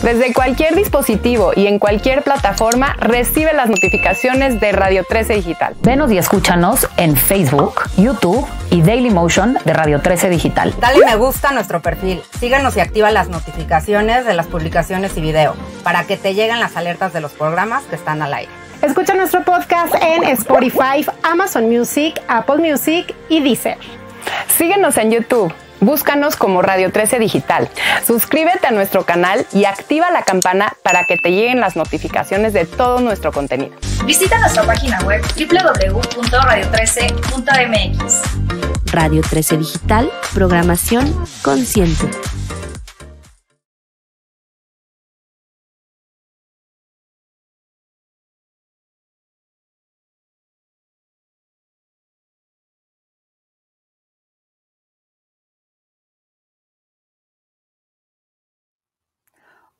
Desde cualquier dispositivo y en cualquier plataforma, recibe las notificaciones de Radio 13 Digital. Venos y escúchanos en Facebook, YouTube y Dailymotion de Radio 13 Digital. Dale me gusta a nuestro perfil, síganos y activa las notificaciones de las publicaciones y video para que te lleguen las alertas de los programas que están al aire. Escucha nuestro podcast en Spotify, Amazon Music, Apple Music y Deezer. Síguenos en YouTube. Búscanos como Radio 13 Digital. Suscríbete a nuestro canal y activa la campana para que te lleguen las notificaciones de todo nuestro contenido. Visita nuestra página web www.radio13.mx. Radio 13 Digital, programación consciente.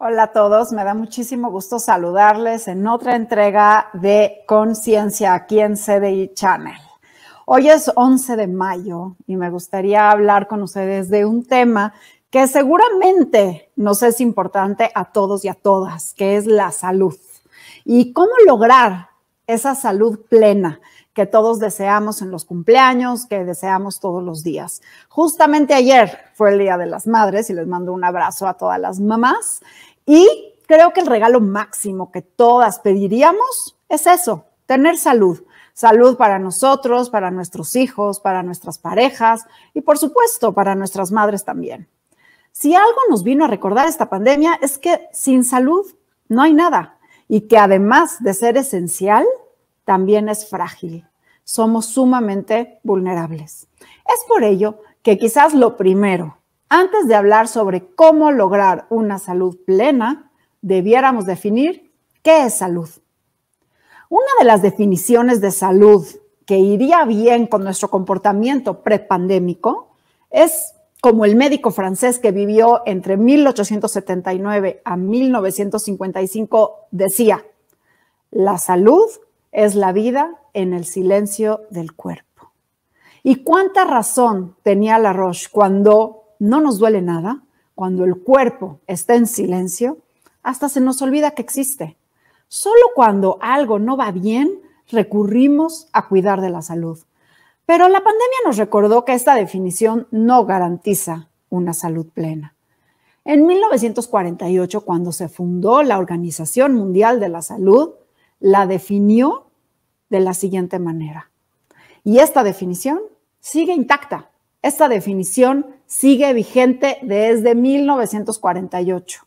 Hola a todos, me da muchísimo gusto saludarles en otra entrega de Conciencia aquí en CDI Channel. Hoy es 11 de mayo y me gustaría hablar con ustedes de un tema que seguramente nos es importante a todos y a todas, que es la salud. Y cómo lograr esa salud plena que todos deseamos en los cumpleaños, que deseamos todos los días. Justamente ayer fue el Día de las Madres y les mando un abrazo a todas las mamás. Y creo que el regalo máximo que todas pediríamos es eso, tener salud. Salud para nosotros, para nuestros hijos, para nuestras parejas y, por supuesto, para nuestras madres también. Si algo nos vino a recordar esta pandemia es que sin salud no hay nada y que además de ser esencial, también es frágil. Somos sumamente vulnerables. Es por ello que quizás lo primero, antes de hablar sobre cómo lograr una salud plena, debiéramos definir qué es salud. Una de las definiciones de salud que iría bien con nuestro comportamiento prepandémico es como el médico francés que vivió entre 1879 a 1955 decía: la salud es la vida en el silencio del cuerpo. ¿Y cuánta razón tenía Laroche cuando no nos duele nada, cuando el cuerpo está en silencio, hasta se nos olvida que existe? Solo cuando algo no va bien, recurrimos a cuidar de la salud. Pero la pandemia nos recordó que esta definición no garantiza una salud plena. En 1948, cuando se fundó la Organización Mundial de la Salud, la definió de la siguiente manera. Y esta definición sigue intacta. Esta definición sigue vigente desde 1948.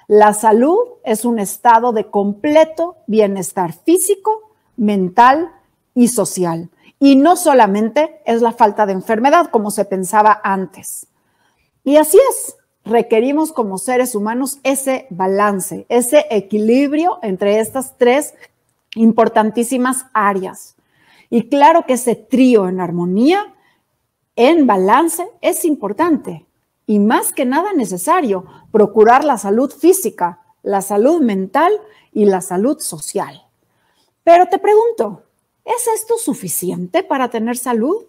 La salud es un estado de completo bienestar físico, mental y social. Y no solamente es la falta de enfermedad, como se pensaba antes. Y así es. Requerimos como seres humanos ese balance, ese equilibrio entre estas tres importantísimas áreas. Y claro que ese trío en armonía, en balance, es importante y más que nada necesario procurar la salud física, la salud mental y la salud social. Pero te pregunto, ¿es esto suficiente para tener salud?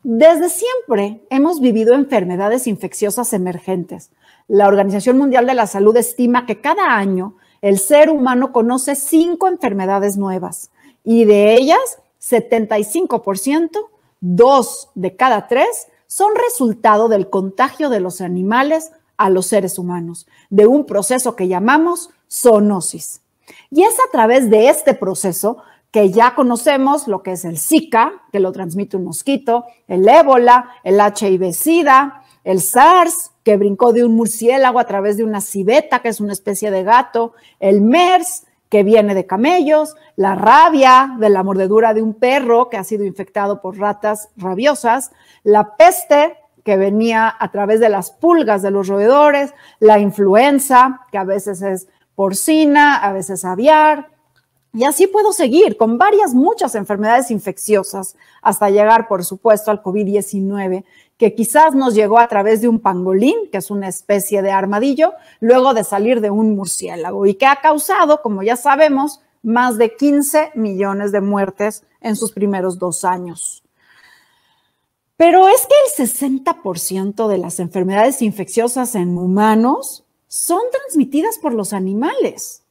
Desde siempre hemos vivido enfermedades infecciosas emergentes. La Organización Mundial de la Salud estima que cada año el ser humano conoce 5 enfermedades nuevas y de ellas 75%, 2 de cada 3, son resultado del contagio de los animales a los seres humanos, de un proceso que llamamos zoonosis. Y es a través de este proceso que ya conocemos lo que es el Zika, que lo transmite un mosquito, el ébola, el HIV-Sida, el SARS, que brincó de un murciélago a través de una civeta, que es una especie de gato, el MERS, que viene de camellos, la rabia, de la mordedura de un perro que ha sido infectado por ratas rabiosas, la peste, que venía a través de las pulgas de los roedores, la influenza, que a veces es porcina, a veces aviar, y así puedo seguir con muchas enfermedades infecciosas hasta llegar, por supuesto, al COVID-19, que quizás nos llegó a través de un pangolín, que es una especie de armadillo, luego de salir de un murciélago y que ha causado, como ya sabemos, más de 15 millones de muertes en sus primeros 2 años. Pero es que el 60% de las enfermedades infecciosas en humanos son transmitidas por los animales.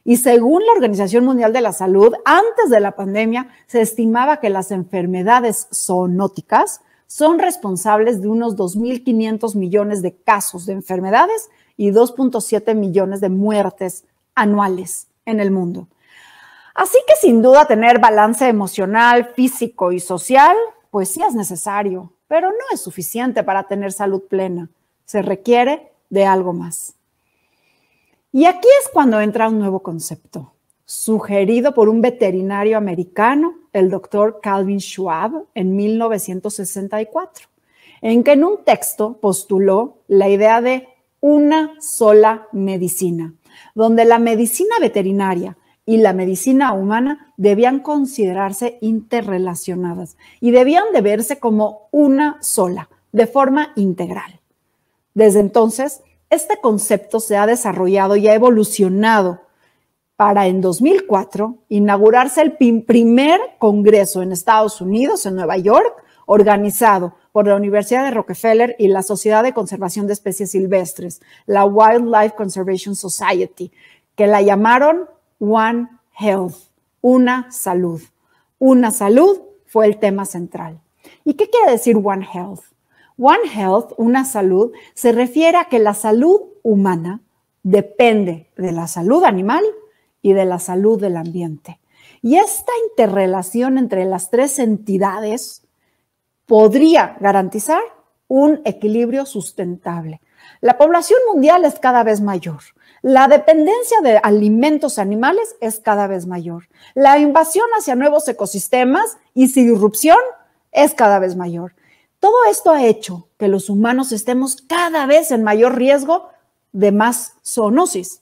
Y según la Organización Mundial de la Salud, antes de la pandemia se estimaba que las enfermedades zoonóticas son responsables de unos 2.500 millones de casos de enfermedades y 2.7 millones de muertes anuales en el mundo. Así que sin duda tener balance emocional, físico y social, pues sí es necesario, pero no es suficiente para tener salud plena. Se requiere de algo más. Y aquí es cuando entra un nuevo concepto, sugerido por un veterinario americano, el doctor Calvin Schwab, en 1964, en que en un texto postuló la idea de una sola medicina, donde la medicina veterinaria y la medicina humana debían considerarse interrelacionadas y debían de verse como una sola, de forma integral. Desde entonces, este concepto se ha desarrollado y ha evolucionado para en 2004 inaugurarse el primer congreso en Estados Unidos, en Nueva York, organizado por la Universidad de Rockefeller y la Sociedad de Conservación de Especies Silvestres, la Wildlife Conservation Society, que la llamaron One Health, una salud. Una salud fue el tema central. ¿Y qué quiere decir One Health? One Health, una salud, se refiere a que la salud humana depende de la salud animal y de la salud del ambiente. Y esta interrelación entre las tres entidades podría garantizar un equilibrio sustentable. La población mundial es cada vez mayor. La dependencia de alimentos animales es cada vez mayor. La invasión hacia nuevos ecosistemas y su disrupción es cada vez mayor. Todo esto ha hecho que los humanos estemos cada vez en mayor riesgo de más zoonosis.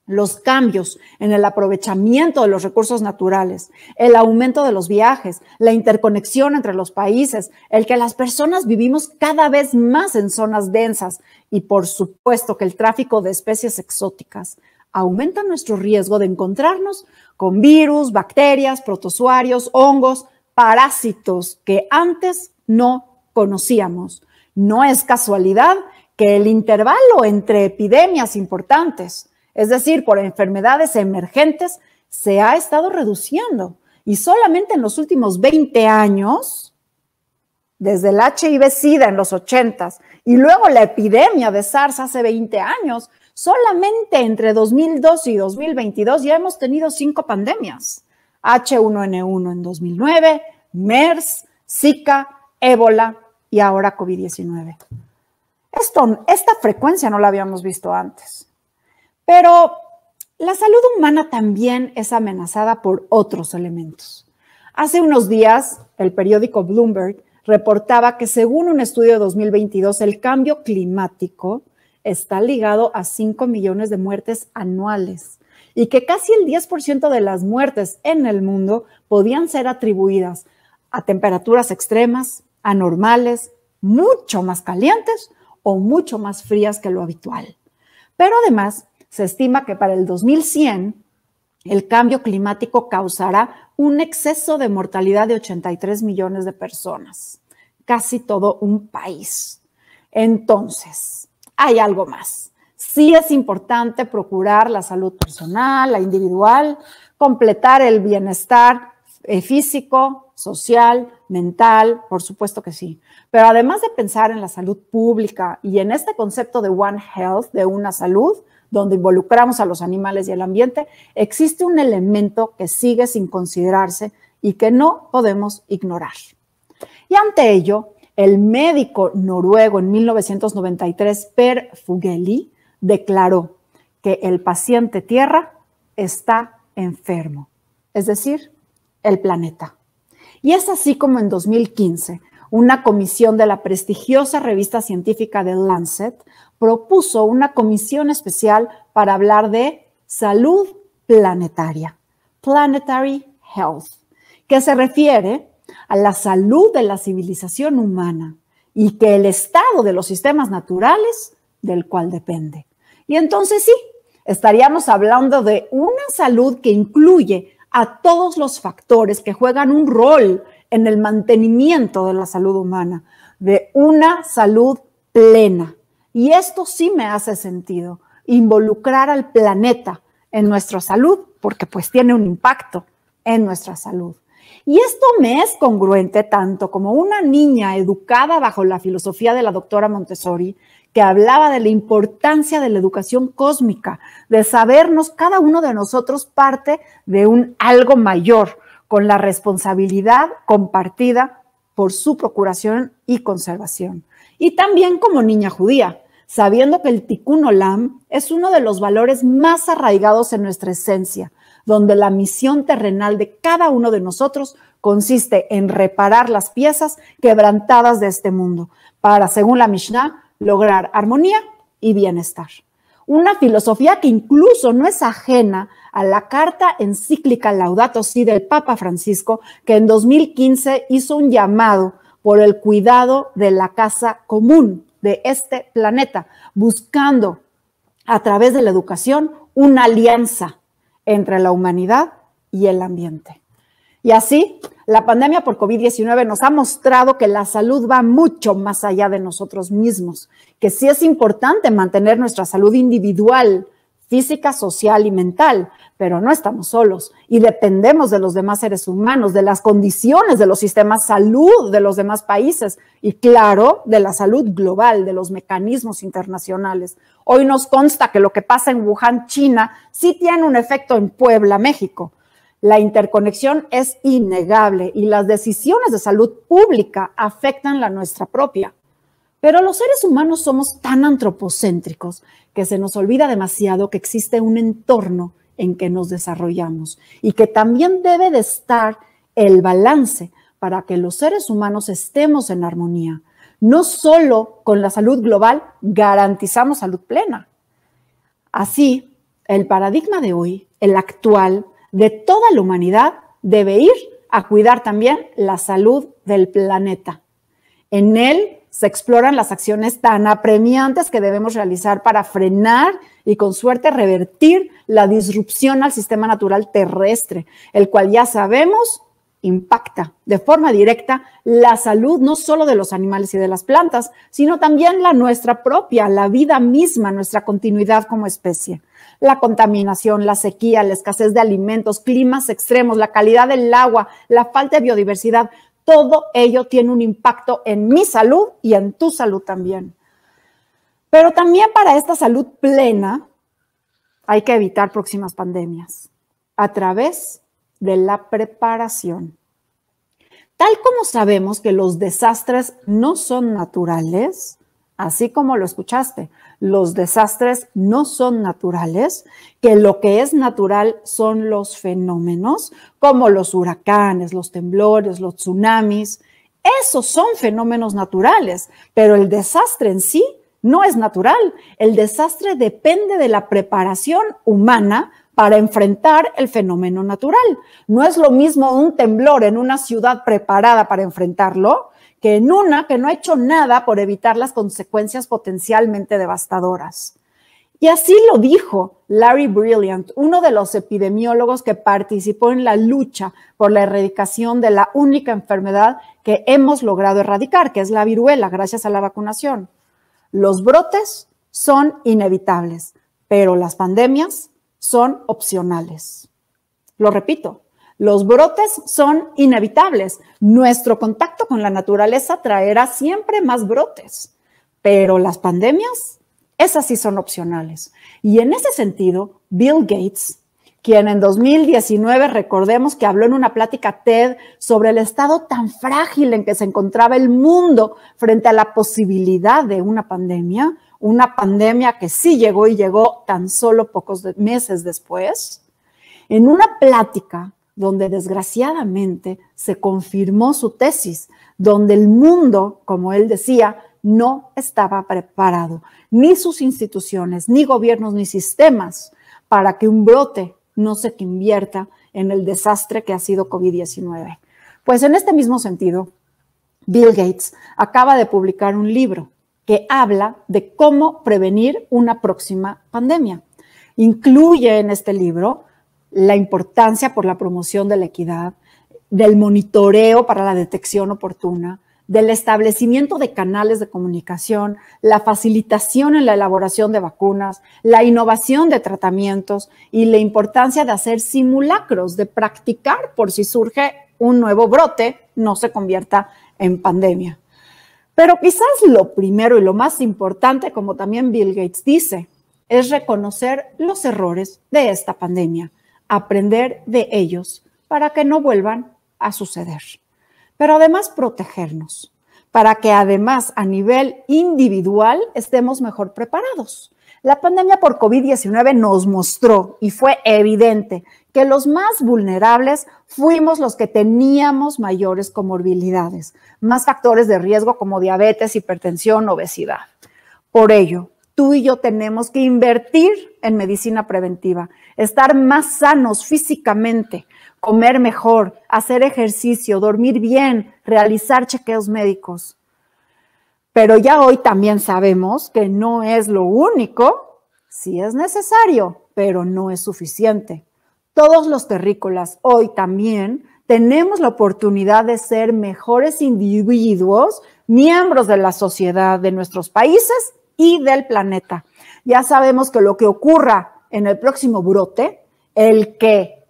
Los cambios en el aprovechamiento de los recursos naturales, el aumento de los viajes, la interconexión entre los países, el que las personas vivimos cada vez más en zonas densas y, por supuesto, que el tráfico de especies exóticas aumenta nuestro riesgo de encontrarnos con virus, bacterias, protozoarios, hongos, parásitos que antes no conocíamos. No es casualidad que el intervalo entre epidemias importantes, es decir, por enfermedades emergentes, se ha estado reduciendo. Y solamente en los últimos 20 años, desde el HIV-Sida en los 80s y luego la epidemia de SARS hace 20 años, solamente entre 2002 y 2022 ya hemos tenido 5 pandemias. H1N1 en 2009, MERS, Zika, ébola y ahora COVID-19. Esta frecuencia no la habíamos visto antes. Pero la salud humana también es amenazada por otros elementos. Hace unos días, el periódico Bloomberg reportaba que según un estudio de 2022, el cambio climático está ligado a 5 millones de muertes anuales y que casi el 10% de las muertes en el mundo podían ser atribuidas a temperaturas extremas, anormales, mucho más calientes o mucho más frías que lo habitual. Pero además, se estima que para el 2100 el cambio climático causará un exceso de mortalidad de 83 millones de personas, casi todo un país. Entonces, hay algo más. Sí es importante procurar la salud personal, la individual, completar el bienestar físico, social, mental, por supuesto que sí. Pero además de pensar en la salud pública y en este concepto de One Health, de una salud, donde involucramos a los animales y el ambiente, existe un elemento que sigue sin considerarse y que no podemos ignorar. Y ante ello, el médico noruego en 1993, Per Fugelli, declaró que el paciente Tierra está enfermo, es decir, el planeta. Y es así como en 2015, una comisión de la prestigiosa revista científica The Lancet propuso una comisión especial para hablar de salud planetaria, Planetary Health, que se refiere a la salud de la civilización humana y que el estado de los sistemas naturales del cual depende. Y entonces sí, estaríamos hablando de una salud que incluye a todos los factores que juegan un rol en el mantenimiento de la salud humana, de una salud plena. Y esto sí me hace sentido. involucrar al planeta en nuestra salud, porque pues tiene un impacto en nuestra salud. Y esto me es congruente tanto como una niña educada bajo la filosofía de la doctora Montessori, que hablaba de la importancia de la educación cósmica, de sabernos cada uno de nosotros parte de un algo mayor, con la responsabilidad compartida por su procuración y conservación. Y también como niña judía, sabiendo que el Tikkun Olam es uno de los valores más arraigados en nuestra esencia, donde la misión terrenal de cada uno de nosotros consiste en reparar las piezas quebrantadas de este mundo, para, según la Mishnah, lograr armonía y bienestar. Una filosofía que incluso no es ajena a la carta encíclica Laudato Si del Papa Francisco, que en 2015 hizo un llamado por el cuidado de la casa común de este planeta, buscando a través de la educación una alianza entre la humanidad y el ambiente. Y así, la pandemia por COVID-19 nos ha mostrado que la salud va mucho más allá de nosotros mismos, que sí es importante mantener nuestra salud individual, física, social y mental, pero no estamos solos y dependemos de los demás seres humanos, de las condiciones de los sistemas de salud de los demás países y, claro, de la salud global, de los mecanismos internacionales. Hoy nos consta que lo que pasa en Wuhan, China, sí tiene un efecto en Puebla, México. La interconexión es innegable y las decisiones de salud pública afectan la nuestra propia. Pero los seres humanos somos tan antropocéntricos que se nos olvida demasiado que existe un entorno en que nos desarrollamos y que también debe de estar el balance para que los seres humanos estemos en armonía. No solo con la salud global garantizamos salud plena. Así, el paradigma de hoy, el actual, de toda la humanidad, debe ir a cuidar también la salud del planeta. En él se exploran las acciones tan apremiantes que debemos realizar para frenar y con suerte revertir la disrupción al sistema natural terrestre, el cual ya sabemos impacta de forma directa la salud no solo de los animales y de las plantas, sino también la nuestra propia, la vida misma, nuestra continuidad como especie. La contaminación, la sequía, la escasez de alimentos, climas extremos, la calidad del agua, la falta de biodiversidad, todo ello tiene un impacto en mi salud y en tu salud también. Pero también para esta salud plena hay que evitar próximas pandemias a través de la preparación. Tal como sabemos que los desastres no son naturales, así como lo escuchaste, los desastres no son naturales, que lo que es natural son los fenómenos, como los huracanes, los temblores, los tsunamis. Esos son fenómenos naturales, pero el desastre en sí no es natural. El desastre depende de la preparación humana para enfrentar el fenómeno natural. No es lo mismo un temblor en una ciudad preparada para enfrentarlo que en una que no ha hecho nada por evitar las consecuencias potencialmente devastadoras. Y así lo dijo Larry Brilliant, uno de los epidemiólogos que participó en la lucha por la erradicación de la única enfermedad que hemos logrado erradicar, que es la viruela, gracias a la vacunación. Los brotes son inevitables, pero las pandemias son opcionales. Lo repito, los brotes son inevitables. Nuestro contacto con la naturaleza traerá siempre más brotes, pero las pandemias, esas sí son opcionales. Y en ese sentido, Bill Gates, quien en 2019, recordemos que habló en una plática TED sobre el estado tan frágil en que se encontraba el mundo frente a la posibilidad de una pandemia que sí llegó y llegó tan solo pocos meses después, en una plática donde desgraciadamente se confirmó su tesis, donde el mundo, como él decía, no estaba preparado, ni sus instituciones, ni gobiernos, ni sistemas, para que un brote no se convierta en el desastre que ha sido COVID-19. Pues en este mismo sentido, Bill Gates acaba de publicar un libro que habla de cómo prevenir una próxima pandemia. Incluye en este libro la importancia por la promoción de la equidad, del monitoreo para la detección oportuna, del establecimiento de canales de comunicación, la facilitación en la elaboración de vacunas, la innovación de tratamientos y la importancia de hacer simulacros, de practicar por si surge un nuevo brote, no se convierta en pandemia. Pero quizás lo primero y lo más importante, como también Bill Gates dice, es reconocer los errores de esta pandemia, aprender de ellos para que no vuelvan a suceder. Pero además protegernos, para que además a nivel individual estemos mejor preparados. La pandemia por COVID-19 nos mostró y fue evidente que los más vulnerables fuimos los que teníamos mayores comorbilidades, más factores de riesgo como diabetes, hipertensión, obesidad. Por ello, tú y yo tenemos que invertir en medicina preventiva, estar más sanos físicamente, comer mejor, hacer ejercicio, dormir bien, realizar chequeos médicos. Pero ya hoy también sabemos que no es lo único, sí es necesario, pero no es suficiente. Todos los terrícolas hoy también tenemos la oportunidad de ser mejores individuos, miembros de la sociedad de nuestros países y del planeta. Ya sabemos que lo que ocurra en el próximo brote, el que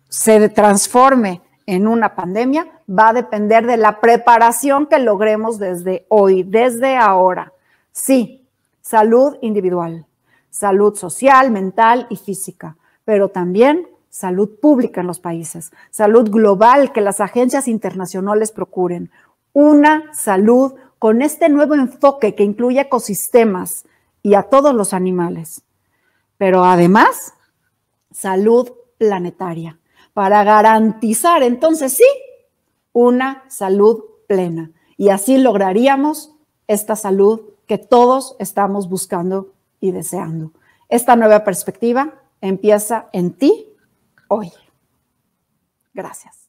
se transforme en una pandemia, va a depender de la preparación que logremos desde hoy, desde ahora. Sí, salud individual, salud social, mental y física, pero también salud pública en los países, salud global que las agencias internacionales procuren, una salud con este nuevo enfoque que incluye ecosistemas y a todos los animales. Pero además, salud planetaria, para garantizar entonces sí, una salud plena. Y así lograríamos esta salud que todos estamos buscando y deseando. Esta nueva perspectiva empieza en ti hoy. Gracias.